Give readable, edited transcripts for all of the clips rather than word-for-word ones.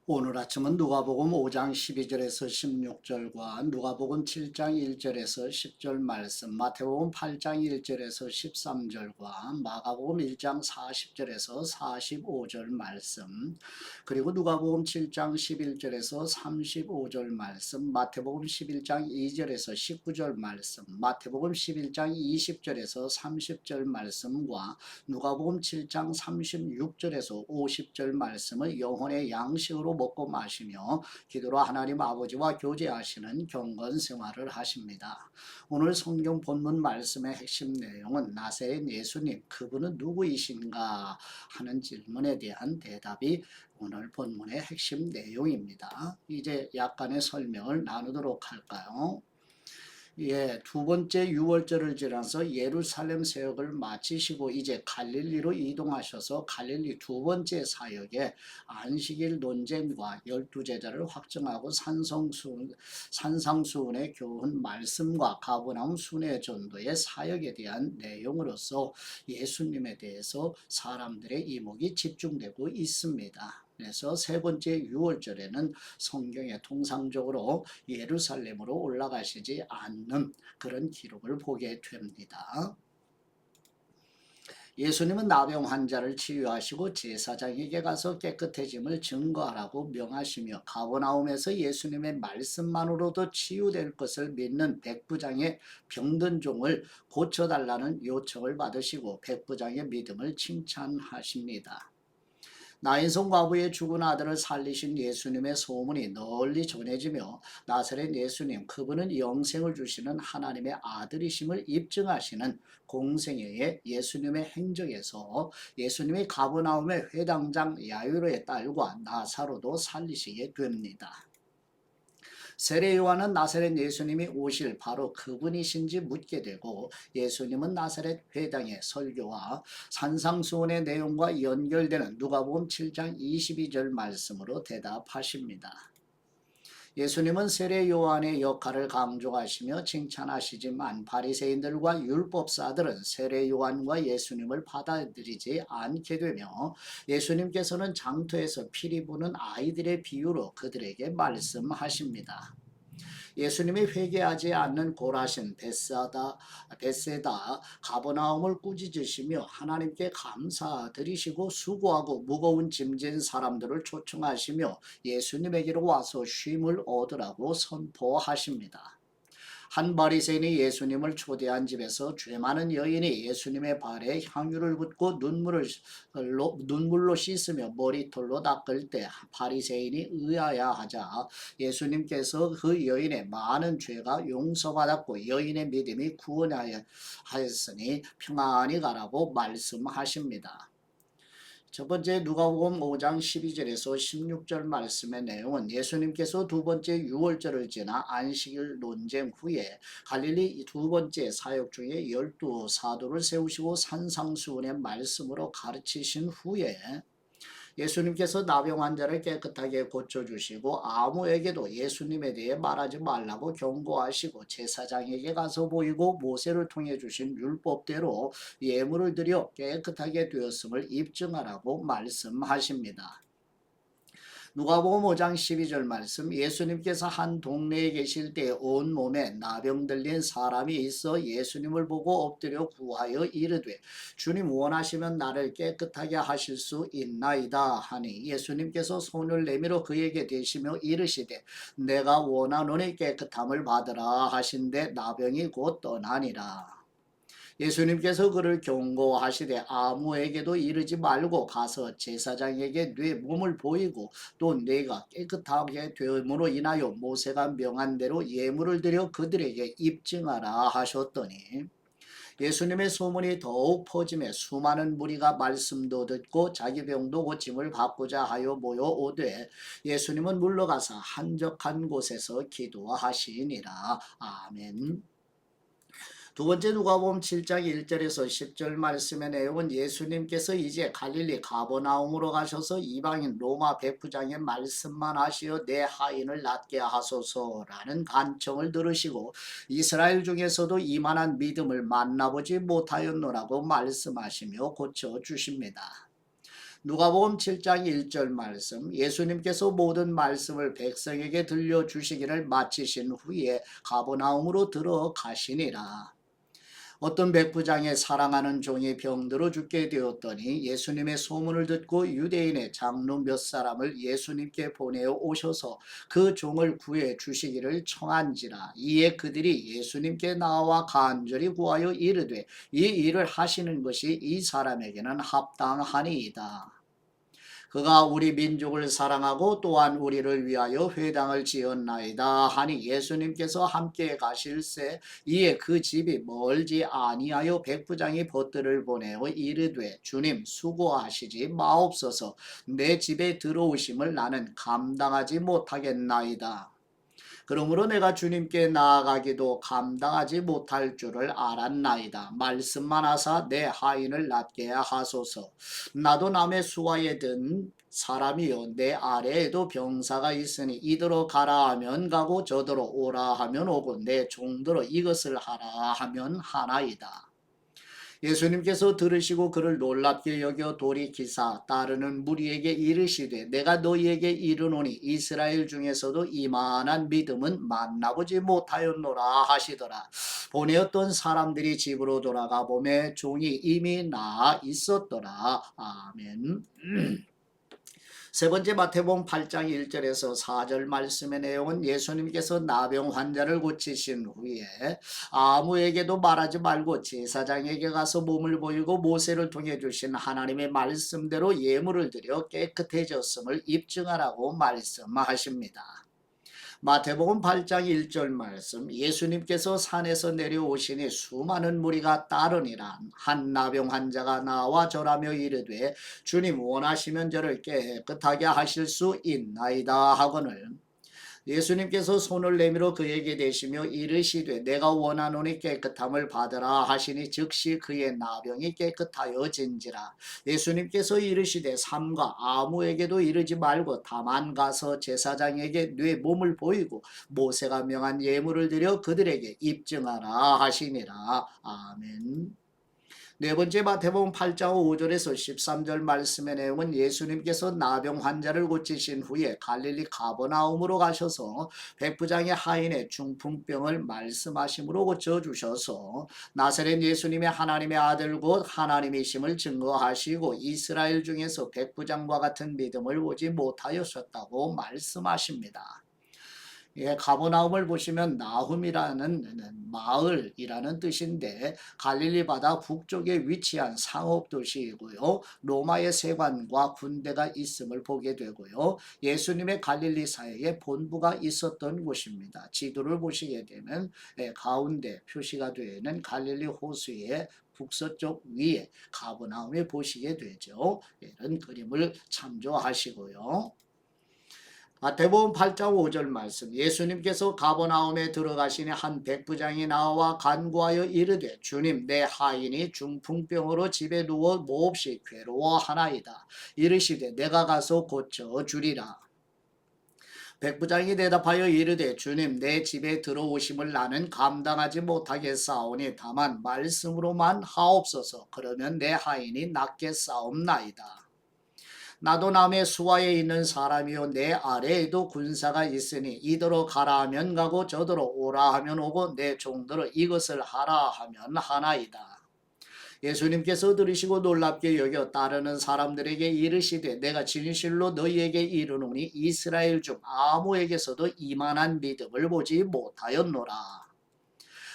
오늘 아침은 누가복음 5장 12절에서 16절과 누가복음 7장 1절에서 10절 말씀, 마태복음 8장 1절에서 13절과 마가복음 1장 40절에서 45절 말씀, 그리고 누가복음 7장 11절에서 35절 말씀, 마태복음 11장 2절에서 19절 말씀, 마태복음 11장 20절에서 30절 말씀과 누가복음 7장 36절에서 50절 말씀을 영혼의 양식으로 먹고 마시며 기도로 하나님 아버지와 교제하시는 경건 생활을 하십니다. 오늘 성경 본문 말씀의 핵심 내용은 나사렛 예수님, 그분은 누구이신가 하는 질문에 대한 대답이 오늘 본문의 핵심 내용입니다. 이제 약간의 설명을 나누도록 할까요? 두 번째 유월절을 지나서 예루살렘 사역을 마치시고 이제 갈릴리로 이동하셔서 갈릴리 두 번째 사역에 안식일 논쟁과 12제자를 확정하고 산상수훈의 교훈 말씀과 가버나움 순회 전도의 사역에 대한 내용으로서 예수님에 대해서 사람들의 이목이 집중되고 있습니다. 그래서 세 번째 유월절에는 성경에 통상적으로 예루살렘으로 올라가시지 않는 그런 기록을 보게 됩니다. 예수님은 나병 환자를 치유하시고 제사장에게 가서 깨끗해짐을 증거하라고 명하시며 가버나움에서 예수님의 말씀만으로도 치유될 것을 믿는 백부장의 병든 종을 고쳐달라는 요청을 받으시고 백부장의 믿음을 칭찬하십니다. 나인성 과부의 죽은 아들을 살리신 예수님의 소문이 널리 전해지며 나사렛 예수님, 그분은 영생을 주시는 하나님의 아들이심을 입증하시는 공생애의 예수님의 행적에서 예수님이 가버나움의 회당장 야이로의 딸과 나사로도 살리시게 됩니다. 세례 요한은 나사렛 예수님이 오실 바로 그분이신지 묻게 되고 예수님은 나사렛 회당의 설교와 산상수훈의 내용과 연결되는 누가복음 7장 22절 말씀으로 대답하십니다. 예수님은 세례 요한의 역할을 강조하시며 칭찬하시지만 바리새인들과 율법사들은 세례 요한과 예수님을 받아들이지 않게 되며 예수님께서는 장터에서 피리 부는 아이들의 비유로 그들에게 말씀하십니다. 예수님이 회개하지 않는 고라신, 벳세다, 가버나움을 꾸짖으시며 하나님께 감사드리시고 수고하고 무거운 짐진 사람들을 초청하시며 예수님에게로 와서 쉼을 얻으라고 선포하십니다. 한 바리새인이 예수님을 초대한 집에서 죄 많은 여인이 예수님의 발에 향유를 붓고 눈물로 씻으며 머리털로 닦을 때 바리새인이 의아해하자 예수님께서 그 여인의 많은 죄가 용서받았고 여인의 믿음이 구원하였으니 평안히 가라고 말씀하십니다. 첫 번째 누가복음 5장 12절에서 16절 말씀의 내용은 예수님께서 두 번째 유월절을 지나 안식일 논쟁 후에 갈릴리 두 번째 사역 중에 12사도를 세우시고 산상수훈의 말씀으로 가르치신 후에 예수님께서 나병 환자를 깨끗하게 고쳐주시고 아무에게도 예수님에 대해 말하지 말라고 경고하시고 제사장에게 가서 보이고 모세를 통해 주신 율법대로 예물을 드려 깨끗하게 되었음을 입증하라고 말씀하십니다. 누가복음 5장 12절 말씀, 예수님께서 한 동네에 계실 때 온몸에 나병 들린 사람이 있어 예수님을 보고 엎드려 구하여 이르되 주님 원하시면 나를 깨끗하게 하실 수 있나이다 하니 예수님께서 손을 내밀어 그에게 대시며 이르시되 내가 원하노니 깨끗함을 받으라 하신데 나병이 곧 떠나니라. 예수님께서 그를 경고하시되 아무에게도 이르지 말고 가서 제사장에게 네 몸을 보이고 또 네가 깨끗하게 되음으로 인하여 모세가 명한 대로 예물을 드려 그들에게 입증하라 하셨더니 예수님의 소문이 더욱 퍼짐에 수많은 무리가 말씀도 듣고 자기 병도 고침을 받고자 하여 모여 오되 예수님은 물러가서 한적한 곳에서 기도하시니라. 아멘. 두 번째 누가복음 7장 1절에서 10절 말씀의 내용은 예수님께서 이제 갈릴리 가버나움으로 가셔서 이방인 로마 백부장의 말씀만 하시어 내 하인을 낫게 하소서라는 간청을 들으시고 이스라엘 중에서도 이만한 믿음을 만나보지 못하였노라고 말씀하시며 고쳐주십니다. 누가복음 7장 1절 말씀, 예수님께서 모든 말씀을 백성에게 들려주시기를 마치신 후에 가버나움으로 들어가시니라. 어떤 백부장의 사랑하는 종이 병들어 죽게 되었더니 예수님의 소문을 듣고 유대인의 장로 몇 사람을 예수님께 보내어 오셔서 그 종을 구해 주시기를 청한지라. 이에 그들이 예수님께 나와 간절히 구하여 이르되 이 일을 하시는 것이 이 사람에게는 합당하니이다. 그가 우리 민족을 사랑하고 또한 우리를 위하여 회당을 지었나이다 하니 예수님께서 함께 가실새 이에 그 집이 멀지 아니하여 백부장이 벗들을 보내어 이르되 주님 수고하시지 마옵소서 내 집에 들어오심을 나는 감당하지 못하겠나이다. 그러므로 내가 주님께 나아가기도 감당하지 못할 줄을 알았나이다. 말씀만 하사 내 하인을 낫게 하소서. 나도 남의 수하에 든 사람이요 내 아래에도 병사가 있으니 이더러 가라 하면 가고 저더러 오라 하면 오고 내 종더러 이것을 하라 하면 하나이다. 예수님께서 들으시고 그를 놀랍게 여겨 돌이키사 따르는 무리에게 이르시되 내가 너희에게 이르노니 이스라엘 중에서도 이만한 믿음은 만나보지 못하였노라 하시더라. 보내었던 사람들이 집으로 돌아가 보매 종이 이미 나아 있었더라. 아멘. 세 번째 마태복음 8장 1절에서 4절 말씀의 내용은 예수님께서 나병 환자를 고치신 후에 아무에게도 말하지 말고 제사장에게 가서 몸을 보이고 모세를 통해 주신 하나님의 말씀대로 예물을 드려 깨끗해졌음을 입증하라고 말씀하십니다. 마태복음 8장 1절 말씀 예수님께서 산에서 내려오시니 수많은 무리가 따르니라. 한 나병 환자가 나와 절하며 이르되 주님 원하시면 저를 깨끗하게 하실 수 있나이다 하거늘 예수님께서 손을 내밀어 그에게 대시며 이르시되 내가 원하노니 깨끗함을 받으라 하시니 즉시 그의 나병이 깨끗하여진지라. 예수님께서 이르시되 삼가 아무에게도 이르지 말고 다만 가서 제사장에게 네 몸을 보이고 모세가 명한 예물을 드려 그들에게 입증하라 하시니라. 아멘. 네 번째 마태복음 8장 5절에서 13절 말씀의 내용은 예수님께서 나병 환자를 고치신 후에 갈릴리 가버나움으로 가셔서 백부장의 하인의 중풍병을 말씀하심으로 고쳐주셔서 나사렛 예수님의 하나님의 아들 곧 하나님이심을 증거하시고 이스라엘 중에서 백부장과 같은 믿음을 보지 못하였었다고 말씀하십니다. 예, 가버나움을 보시면 나훔이라는 마을이라는 뜻인데 갈릴리 바다 북쪽에 위치한 상업 도시이고요. 로마의 세관과 군대가 있음을 보게 되고요. 예수님의 갈릴리 사역에 본부가 있었던 곳입니다. 지도를 보시게 되면 가운데 표시가 되어 있는 갈릴리 호수의 북서쪽 위에 가버나움을 보시게 되죠. 이런 그림을 참조하시고요. 마태복음 8장 5절 말씀 예수님께서 가버나움에 들어가시니 한 백부장이 나와 간구하여 이르되 주님 내 하인이 중풍병으로 집에 누워 몹시 괴로워하나이다. 이르시되 내가 가서 고쳐 주리라. 백부장이 대답하여 이르되 주님 내 집에 들어오심을 나는 감당하지 못하겠사오니 다만 말씀으로만 하옵소서. 그러면 내 하인이 낫겠사옵나이다. 나도 남의 수하에 있는 사람이요 내 아래에도 군사가 있으니 이더러 가라 하면 가고 저더러 오라 하면 오고 내 종더러 이것을 하라 하면 하나이다. 예수님께서 들으시고 놀랍게 여겨 따르는 사람들에게 이르시되 내가 진실로 너희에게 이르노니 이스라엘 중 아무에게서도 이만한 믿음을 보지 못하였노라.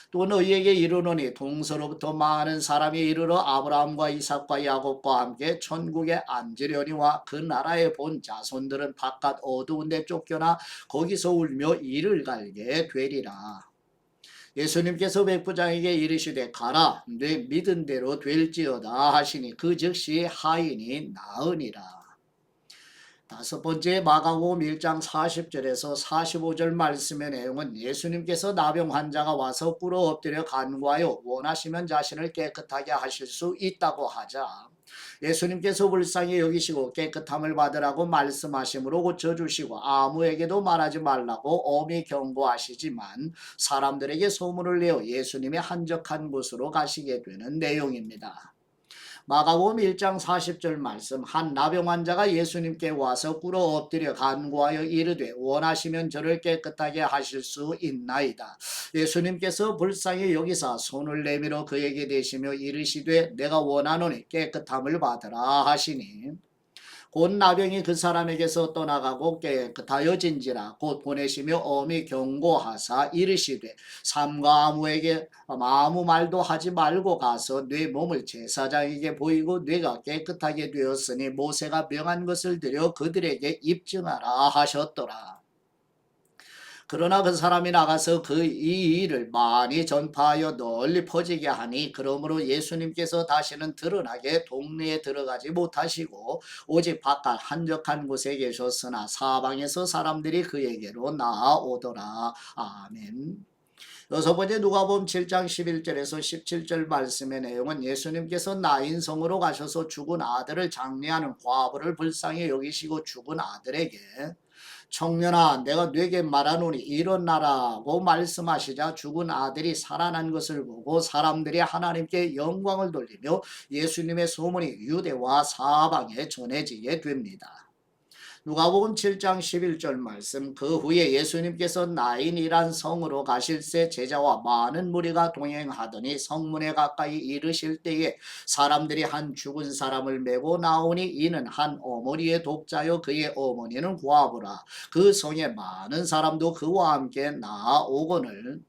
또 너희에게 이르노니 동서로부터 많은 사람이 이르러 아브라함과 이삭과 야곱과 함께 천국에 앉으려니와 그 나라에 본 자손들은 바깥 어두운 데 쫓겨나 거기서 울며 이를 갈게 되리라. 예수님께서 백부장에게 이르시되 가라 네 믿은 대로 될지어다 하시니 그 즉시 하인이 나으니라. 다섯 번째 마가복음 1장 40절에서 45절 말씀의 내용은 예수님께서 나병 환자가 와서 꿇어 엎드려 간구하여 원하시면 자신을 깨끗하게 하실 수 있다고 하자 예수님께서 불쌍히 여기시고 깨끗함을 받으라고 말씀하심으로 고쳐주시고 아무에게도 말하지 말라고 엄히 경고하시지만 사람들에게 소문을 내어 예수님의 한적한 곳으로 가시게 되는 내용입니다. 마가복음 1장 40절 말씀, 한 나병 환자가 예수님께 와서 꿇어 엎드려 간구하여 이르되 원하시면 저를 깨끗하게 하실 수 있나이다. 예수님께서 불쌍히 여기사 손을 내밀어 그에게 대시며 이르시되 내가 원하노니 깨끗함을 받으라 하시니, 곧 나병이 그 사람에게서 떠나가고 깨끗하여진지라. 곧 보내시며 엄히 경고하사 이르시되 삼가 아무에게 아무 말도 하지 말고 가서 네 몸을 제사장에게 보이고 뇌가 깨끗하게 되었으니 모세가 명한 것을 들여 그들에게 입증하라 하셨더라. 그러나 그 사람이 나가서 이 일을 많이 전파하여 널리 퍼지게 하니, 그러므로 예수님께서 다시는 드러나게 동네에 들어가지 못하시고 오직 바깥 한적한 곳에 계셨으나 사방에서 사람들이 그에게로 나아오더라. 아멘. 여섯 번째, 누가복음 7장 11절에서 17절 말씀의 내용은 예수님께서 나인성으로 가셔서 죽은 아들을 장례하는 과부를 불쌍히 여기시고 죽은 아들에게 청년아 내가 네게 말하노니 일어나라고 말씀하시자 죽은 아들이 살아난 것을 보고 사람들이 하나님께 영광을 돌리며 예수님의 소문이 유대와 사방에 전해지게 됩니다. 누가복음 7장 11절 말씀, 그 후에 예수님께서 나인이란 성으로 가실새 제자와 많은 무리가 동행하더니 성문에 가까이 이르실 때에 사람들이 한 죽은 사람을 메고 나오니 이는 한 어머니의 독자요 그의 어머니는 과부라. 그 성에 많은 사람도 그와 함께 나아오거늘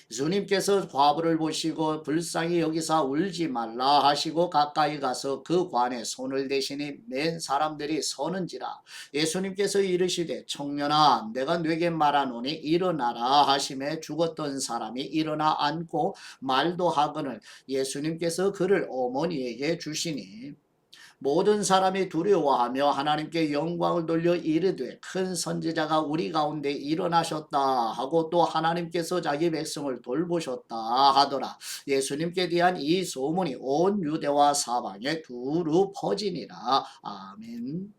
예수님께서 과부를 보시고 불쌍히 여기사 울지 말라 하시고 가까이 가서 그 관에 손을 대시니 맨 사람들이 서는지라. 예수님께서 이르시되 청년아 내가 네게 말하노니 일어나라 하심에 죽었던 사람이 일어나 앉고 말도 하거늘 예수님께서 그를 어머니에게 주시니, 모든 사람이 두려워하며 하나님께 영광을 돌려 이르되 큰 선지자가 우리 가운데 일어나셨다 하고 또 하나님께서 자기 백성을 돌보셨다 하더라. 예수님께 대한 이 소문이 온 유대와 사방에 두루 퍼지니라. 아멘.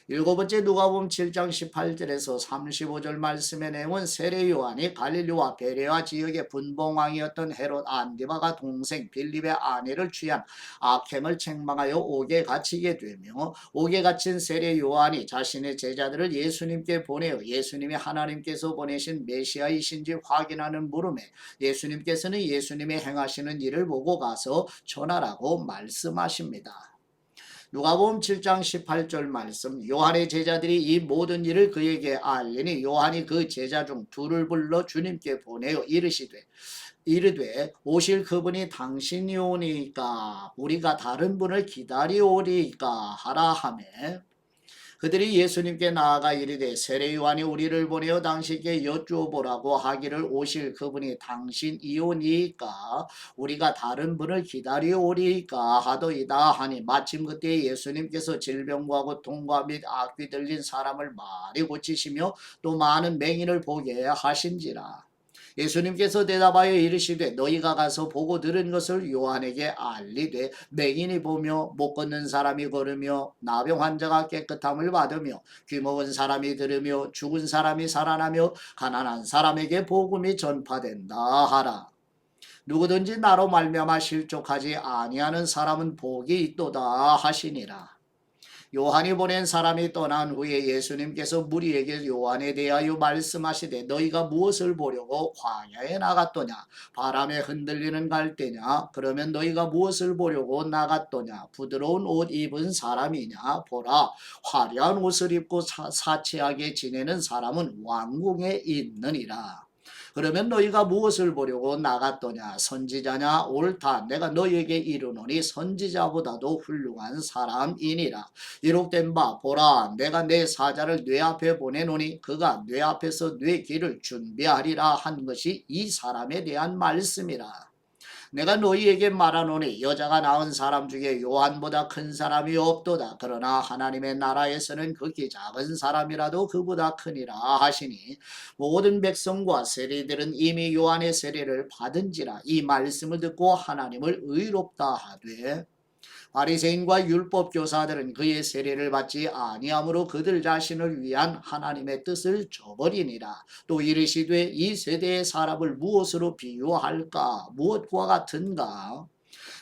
일곱 번째, 누가복음 7장 18절에서 35절 말씀의 내용은 세례 요한이 갈릴리와 베레아 지역의 분봉왕이었던 헤롯 안디바가 동생 빌립의 아내를 취한 악행을 책망하여 옥에 갇히게 되며, 옥에 갇힌 세례 요한이 자신의 제자들을 예수님께 보내어 예수님이 하나님께서 보내신 메시아이신지 확인하는 물음에 예수님께서는 예수님이 행하시는 일을 보고 가서 전하라고 말씀하십니다. 누가복음 7장 18절 말씀, 요한의 제자들이 이 모든 일을 그에게 알리니 요한이 그 제자 중 둘을 불러 주님께 보내어 이르되 오실 그분이 당신이 오니까 우리가 다른 분을 기다리오리까 하라 하매, 그들이 예수님께 나아가 이르되 세례 요한이 우리를 보내어 당신께 여쭈어보라고 하기를 오실 그분이 당신이오니까 우리가 다른 분을 기다려오리까 하더이다 하니, 마침 그때 예수님께서 질병과 고통과 및 악귀 들린 사람을 많이 고치시며 또 많은 맹인을 보게 하신지라. 예수님께서 대답하여 이르시되 너희가 가서 보고 들은 것을 요한에게 알리되 맹인이 보며 못 걷는 사람이 걸으며 나병 환자가 깨끗함을 받으며 귀먹은 사람이 들으며 죽은 사람이 살아나며 가난한 사람에게 복음이 전파된다 하라. 누구든지 나로 말미암아 실족하지 아니하는 사람은 복이 있도다 하시니라. 요한이 보낸 사람이 떠난 후에 예수님께서 무리에게 요한에 대하여 말씀하시되 너희가 무엇을 보려고 광야에 나갔더냐? 바람에 흔들리는 갈대냐? 그러면 너희가 무엇을 보려고 나갔더냐? 부드러운 옷 입은 사람이냐? 보라, 화려한 옷을 입고 사치하게 지내는 사람은 왕궁에 있느니라. 그러면 너희가 무엇을 보려고 나갔더냐? 선지자냐? 옳다. 내가 너희에게 이르노니 선지자보다도 훌륭한 사람이니라. 이룩된 바 보라, 내가 내 사자를 뇌 앞에 보내노니 그가 뇌 앞에서 뇌 길을 준비하리라 한 것이 이 사람에 대한 말씀이라. 내가 너희에게 말하노니 여자가 낳은 사람 중에 요한보다 큰 사람이 없도다. 그러나 하나님의 나라에서는 극히 작은 사람이라도 그보다 크니라 하시니, 모든 백성과 세리들은 이미 요한의 세례를 받은지라. 이 말씀을 듣고 하나님을 의롭다 하되 바리새인과 율법 교사들은 그의 세례를 받지 아니하므로 그들 자신을 위한 하나님의 뜻을 저버리니라. 또 이르시되 이 세대의 사람을 무엇으로 비유할까? 무엇과 같은가?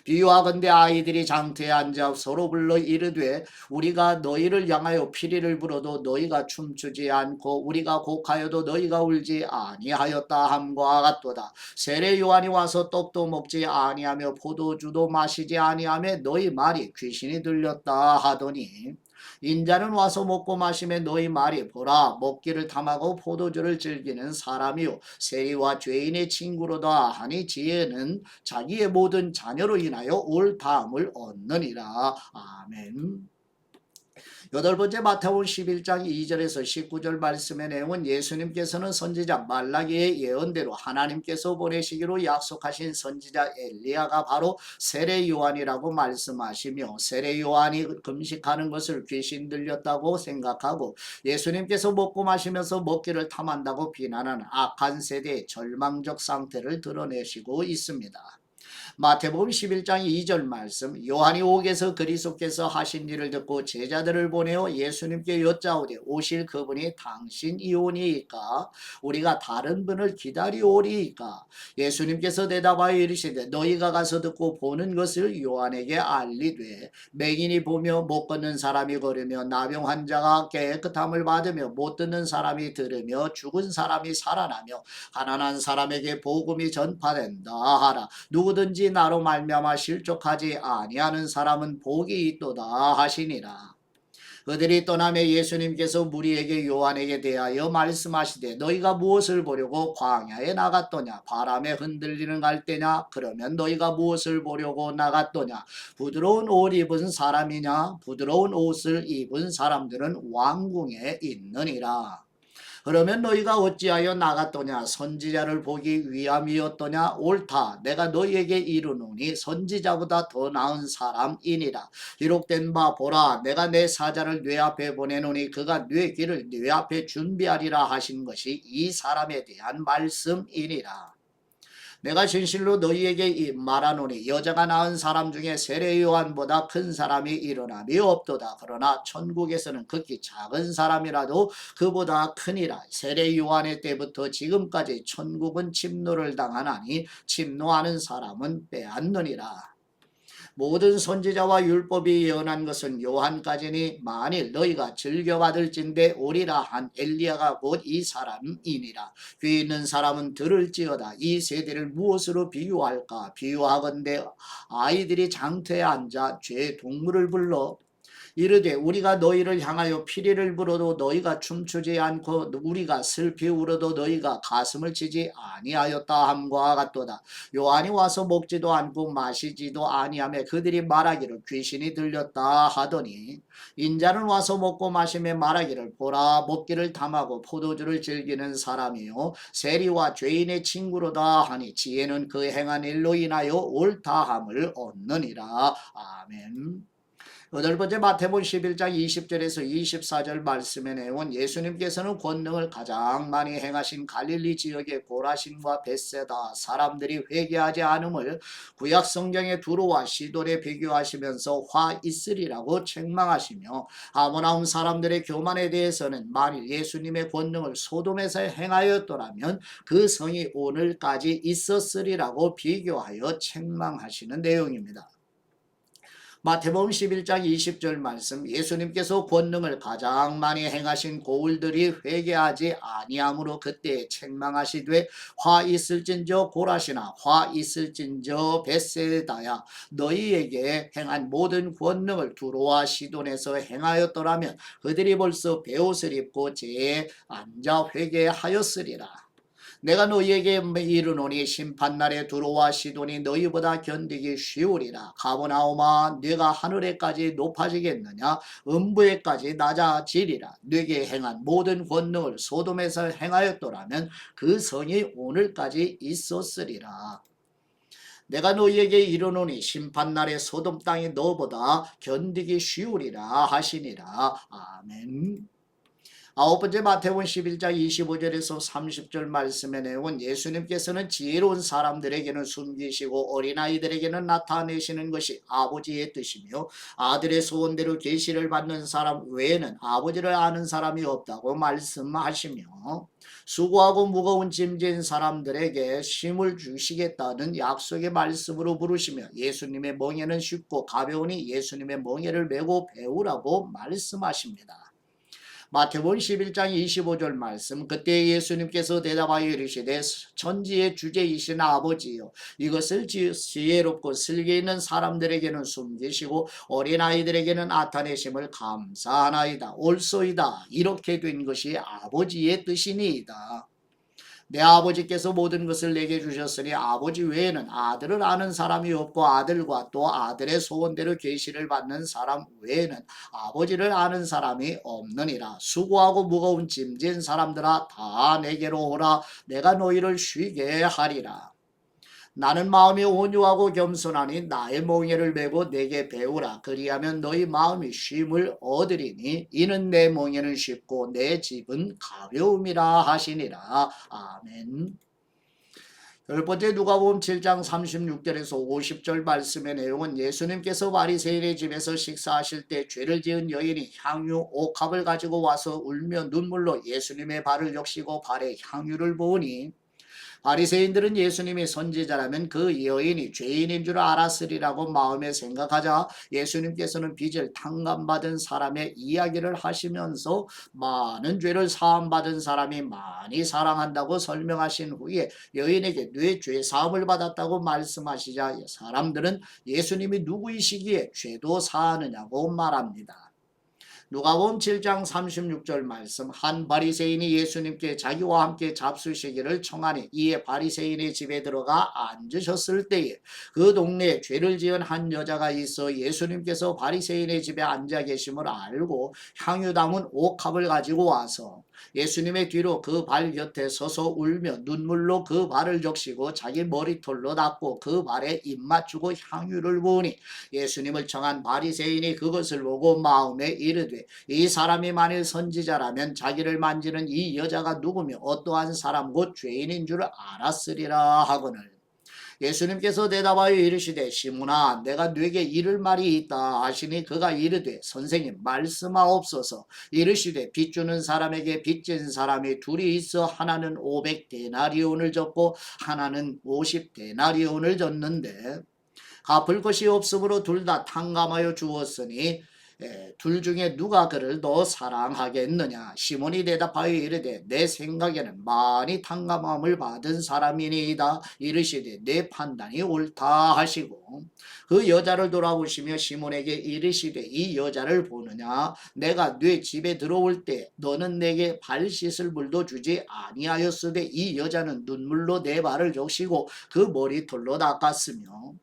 비유하건대 아이들이 장터에 앉아 서로 불러 이르되 우리가 너희를 향하여 피리를 불어도 너희가 춤추지 않고 우리가 곡하여도 너희가 울지 아니하였다 함과 같도다. 세례 요한이 와서 떡도 먹지 아니하며 포도주도 마시지 아니하며 너희 말이 귀신이 들렸다 하더니 인자는 와서 먹고 마시며 너희 말이 보라 먹기를 탐하고 포도주를 즐기는 사람이요 세리와 죄인의 친구로다 하니 지혜는 자기의 모든 자녀로 인하여 올 다음을 얻느니라. 아멘. 여덟 번째 마태복음 11장 2절에서 19절 말씀의 내용은 예수님께서는 선지자 말라기의 예언대로 하나님께서 보내시기로 약속하신 선지자 엘리야가 바로 세례 요한이라고 말씀하시며 세례 요한이 금식하는 것을 귀신 들렸다고 생각하고 예수님께서 먹고 마시면서 먹기를 탐한다고 비난하는 악한 세대의 절망적 상태를 드러내시고 있습니다. 마태복음 11장 2절 말씀 요한이 옥에서 그리스도께서 하신 일을 듣고 제자들을 보내어 예수님께 여짜오되 오실 그분이 당신이오니이까 우리가 다른 분을 기다리오리이까 예수님께서 대답하여 이르시되 너희가 가서 듣고 보는 것을 요한에게 알리되 맹인이 보며 못 걷는 사람이 걸으며 나병 환자가 깨끗함을 받으며 못 듣는 사람이 들으며 죽은 사람이 살아나며 가난한 사람에게 복음이 전파된다 하라. 누구든지 나로 말미암아 실족하지 아니하는 사람은 복이 있도다 하시니라. 그들이 떠나며 예수님께서 무리에게 요한에게 대하여 말씀하시되 너희가 무엇을 보려고 광야에 나갔더냐 바람에 흔들리는 갈대냐 그러면 너희가 무엇을 보려고 나갔더냐 부드러운 옷 입은 사람이냐 부드러운 옷을 입은 사람들은 왕궁에 있느니라. 그러면 너희가 어찌하여 나갔더냐 선지자를 보기 위함이었더냐 옳다 내가 너희에게 이르노니 선지자보다 더 나은 사람이니라. 기록된 바 보라 내가 내 사자를 뇌 앞에 보내노니 그가 뇌 길을 뇌 앞에 준비하리라 하신 것이 이 사람에 대한 말씀이니라. 내가 진실로 너희에게 말하노니 여자가 낳은 사람 중에 세례 요한보다 큰 사람이 일어남이 없도다. 그러나 천국에서는 극히 작은 사람이라도 그보다 크니라. 세례 요한의 때부터 지금까지 천국은 침노를 당하나니 침노하는 사람은 빼앗느니라. 모든 선지자와 율법이 예언한 것은 요한까지니 만일 너희가 즐겨받을진대 오리라 한 엘리야가 곧 이 사람이니라. 귀 있는 사람은 들을지어다. 이 세대를 무엇으로 비유할까? 비유하건대 아이들이 장터에 앉아 죄 동물을 불러 이르되 우리가 너희를 향하여 피리를 불어도 너희가 춤추지 않고 우리가 슬피 울어도 너희가 가슴을 치지 아니하였다 함과 같도다. 요한이 와서 먹지도 않고 마시지도 아니하며 그들이 말하기를 귀신이 들렸다 하더니 인자는 와서 먹고 마시며 말하기를 보라 먹기를 탐하고 포도주를 즐기는 사람이요 세리와 죄인의 친구로다 하니 지혜는 그 행한 일로 인하여 옳다함을 얻느니라. 아멘. 여덟 번째 마태복음 11장 20절에서 24절 말씀의 내용은 예수님께서는 권능을 가장 많이 행하신 갈릴리 지역의 고라신과 벳세다 사람들이 회개하지 않음을 구약 성경의 두로와 시돈에 비교하시면서 화 있으리라고 책망하시며 아모나움 사람들의 교만에 대해서는 만일 예수님의 권능을 소돔에서 행하였더라면 그 성이 오늘까지 있었으리라고 비교하여 책망하시는 내용입니다. 마태복음 11장 20절 말씀 예수님께서 권능을 가장 많이 행하신 고울들이 회개하지 아니함으로 그때 책망하시되 화 있을진저 고라시나 화 있을진저 벳세다야 너희에게 행한 모든 권능을 두로와 시돈에서 행하였더라면 그들이 벌써 베옷을 입고 제에 앉아 회개하였으리라. 내가 너희에게 이르노니 심판날에 두로와 시돈이 너희보다 견디기 쉬우리라. 가버나움아 네가 하늘에까지 높아지겠느냐 음부에까지 낮아지리라. 네게 행한 모든 권능을 소돔에서 행하였더라면 그 성이 오늘까지 있었으리라. 내가 너희에게 이르노니 심판날에 소돔 땅이 너보다 견디기 쉬우리라 하시니라. 아멘. 아홉 번째 마태복음 11장 25절에서 30절 말씀의 내용은 예수님께서는 지혜로운 사람들에게는 숨기시고 어린아이들에게는 나타내시는 것이 아버지의 뜻이며 아들의 소원대로 계시를 받는 사람 외에는 아버지를 아는 사람이 없다고 말씀하시며 수고하고 무거운 짐진 사람들에게 쉼을 주시겠다는 약속의 말씀으로 부르시며 예수님의 멍에는 쉽고 가벼우니 예수님의 멍에를 메고 배우라고 말씀하십니다. 마태복음 11장 25절 말씀 그때 예수님께서 대답하여 이르시되 천지의 주제이신 아버지여 이것을 지혜롭고 슬기 있는 사람들에게는 숨기시고 어린아이들에게는 나타내심을 감사하나이다. 옳소이다. 이렇게 된 것이 아버지의 뜻이니이다. 내 아버지께서 모든 것을 내게 주셨으니 아버지 외에는 아들을 아는 사람이 없고 아들과 또 아들의 소원대로 계시를 받는 사람 외에는 아버지를 아는 사람이 없느니라. 수고하고 무거운 짐진 사람들아 다 내게로 오라. 내가 너희를 쉬게 하리라. 나는 마음이 온유하고 겸손하니 나의 멍에를 메고 내게 배우라. 그리하면 너희 마음이 쉼을 얻으리니 이는 내 멍에는 쉽고 내 집은 가벼움이라 하시니라. 아멘. 열 번째 누가복음 7장 36절에서 50절 말씀의 내용은 예수님께서 바리새인의 집에서 식사하실 때 죄를 지은 여인이 향유 옥합을 가지고 와서 울며 눈물로 예수님의 발을 적시고 발에 향유를 부으니 바리새인들은 예수님이 선지자라면 그 여인이 죄인인 줄 알았으리라고 마음에 생각하자 예수님께서는 빚을 탕감받은 사람의 이야기를 하시면서 많은 죄를 사함받은 사람이 많이 사랑한다고 설명하신 후에 여인에게 뇌 죄 사함을 받았다고 말씀하시자 사람들은 예수님이 누구이시기에 죄도 사하느냐고 말합니다. 누가복음 7장 36절 말씀 한 바리새인이 예수님께 자기와 함께 잡수시기를 청하니 이에 바리새인의 집에 들어가 앉으셨을 때에 그 동네에 죄를 지은 한 여자가 있어 예수님께서 바리새인의 집에 앉아 계심을 알고 향유 담은 옥합을 가지고 와서 예수님의 뒤로 그 발 곁에 서서 울며 눈물로 그 발을 적시고 자기 머리털로 닦고 그 발에 입 맞추고 향유를 부으니 예수님을 청한 바리새인이 그것을 보고 마음에 이르되 이 사람이 만일 선지자라면 자기를 만지는 이 여자가 누구며 어떠한 사람 곧 죄인인 줄 알았으리라 하거늘 예수님께서 대답하여 이르시되 시몬아 내가 네게 이를 말이 있다 하시니 그가 이르되 선생님 말씀하옵소서 이르시되 빚주는 사람에게 빚진 사람이 둘이 있어 하나는 500데나리온을 졌고 하나는 50데나리온을 졌는데 갚을 것이 없으므로 둘 다 탕감하여 주었으니 둘 중에 누가 그를 더 사랑하겠느냐 시몬이 대답하여 이르되 내 생각에는 많이 탕감함을 받은 사람이니이다 이르시되 내 판단이 옳다 하시고 그 여자를 돌아보시며 시몬에게 이르시되 이 여자를 보느냐 내가 네 집에 들어올 때 너는 내게 발 씻을 물도 주지 아니하였으되 이 여자는 눈물로 내 발을 적시고 그 머리털로 닦았으며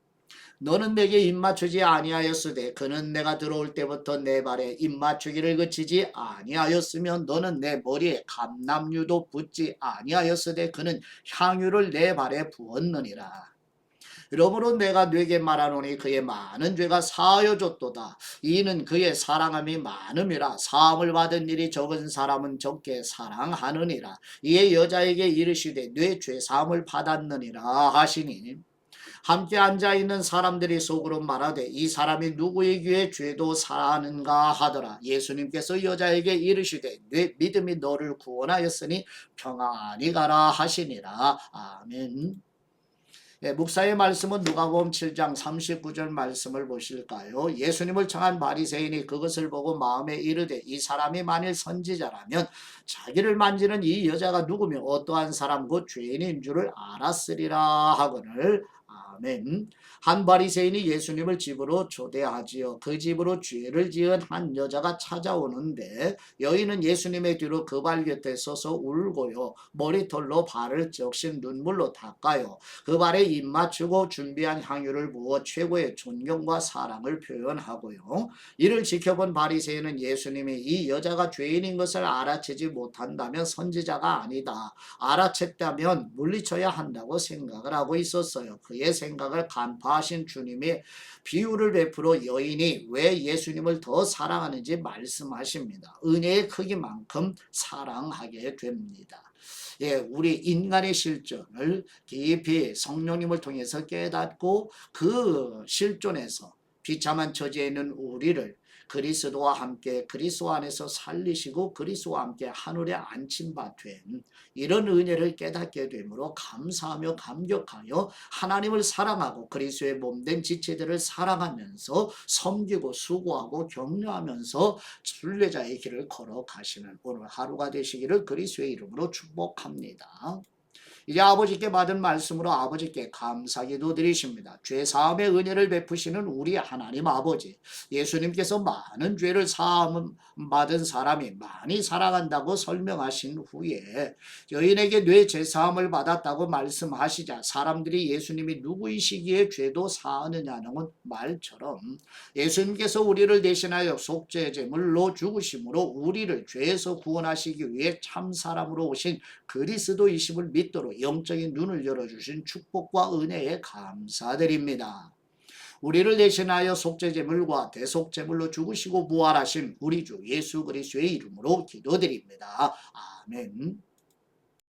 너는 내게 입맞추지 아니하였으되 그는 내가 들어올 때부터 내 발에 입맞추기를 그치지 아니하였으며 너는 내 머리에 감람유도 붓지 아니하였으되 그는 향유를 내 발에 부었느니라. 이러므로 내가 네게 말하노니 그의 많은 죄가 사하여졌도다. 이는 그의 사랑함이 많음이라. 사함을 받은 일이 적은 사람은 적게 사랑하느니라. 이에 여자에게 이르시되 네 죄 사함을 받았느니라 하시니 함께 앉아있는 사람들이 속으로 말하되 이 사람이 누구이기에 죄도 사하는가 하더라. 예수님께서 여자에게 이르시되 네 믿음이 너를 구원하였으니 평안히 가라 하시니라. 아멘. 묵사의 말씀은 누가복음 7장 39절 말씀을 보실까요? 예수님을 청한 바리새인이 그것을 보고 마음에 이르되 이 사람이 만일 선지자라면 자기를 만지는 이 여자가 누구며 어떠한 사람 곧 죄인인 줄을 알았으리라 하거늘 아멘. 한 바리새인이 예수님을 집으로 초대하지요. 그 집으로 죄를 지은 한 여자가 찾아오는데 여인은 예수님의 뒤로 그 발 곁에 서서 울고요. 머리털로 발을 적신 눈물로 닦아요. 그 발에 입 맞추고 준비한 향유를 부어 최고의 존경과 사랑을 표현하고요. 이를 지켜본 바리새인은 예수님이 이 여자가 죄인인 것을 알아채지 못한다면 선지자가 아니다. 알아챘다면 물리쳐야 한다고 생각을 하고 있었어요. 그의 생각을 간파하신 주님이 비유를 베풀어 여인이 왜 예수님을 더 사랑하는지 말씀하십니다. 은혜의 크기만큼 사랑하게 됩니다. 예, 우리 인간의 실존을 깊이 성령님을 통해서 깨닫고 그 실존에서 비참한 처지에 있는 우리를 그리스도와 함께 그리스도 안에서 살리시고 그리스도와 함께 하늘에 안친 바 된 이런 은혜를 깨닫게 되므로 감사하며 감격하여 하나님을 사랑하고 그리스도의 몸된 지체들을 사랑하면서 섬기고 수고하고 격려하면서 순례자의 길을 걸어가시는 오늘 하루가 되시기를 그리스도의 이름으로 축복합니다. 이제 아버지께 받은 말씀으로 아버지께 감사기도 드리십니다. 죄사함의 은혜를 베푸시는 우리 하나님 아버지, 예수님께서 많은 죄를 사함 받은 사람이 많이 살아간다고 설명하신 후에 여인에게 뇌 죄사함을 받았다고 말씀하시자 사람들이 예수님이 누구이시기에 죄도 사하느냐는 말처럼 예수님께서 우리를 대신하여 속죄제물로 죽으심으로 우리를 죄에서 구원하시기 위해 참 사람으로 오신 그리스도이심을 믿도록 영적인 눈을 열어주신 축복과 은혜에 감사드립니다. 우리를 대신하여 속죄제물과 대속제물로 죽으시고 부활하신 우리 주 예수 그리스도의 이름으로 기도드립니다. 아멘.